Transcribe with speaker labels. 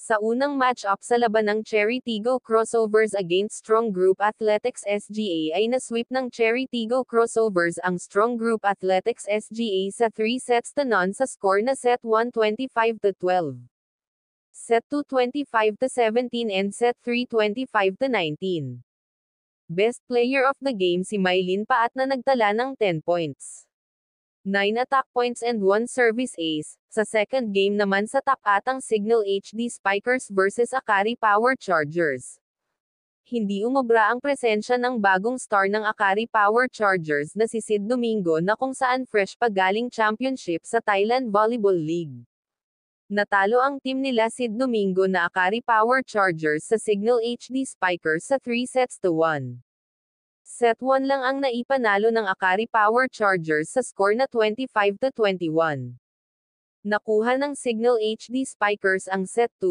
Speaker 1: Sa unang match-up sa laban ng Cherry Tigo Crossovers against Strong Group Athletics SGA ay nasweep ng Cherry Tigo Crossovers ang Strong Group Athletics SGA sa 3-0 sa score na set 1 25-12, set 2 25-17 and set 3 25-19. Best player of the game si Mylene Paat na nagtala ng 10 points. 9 attack points and 1 service ace. Sa second game naman sa top atang Signal HD Spikers versus Akari Power Chargers. Hindi umubra ang presensya ng bagong star ng Akari Power Chargers na si Sid Domingo na kung saan fresh pa galing championship sa Thailand Volleyball League. Natalo ang team nila Sid Domingo na Akari Power Chargers sa Signal HD Spikers sa 3-1. Set 1 lang ang naipanalo ng Akari Power Chargers sa score na 25-21. Nakuha ng Signal HD Spikers ang set 2.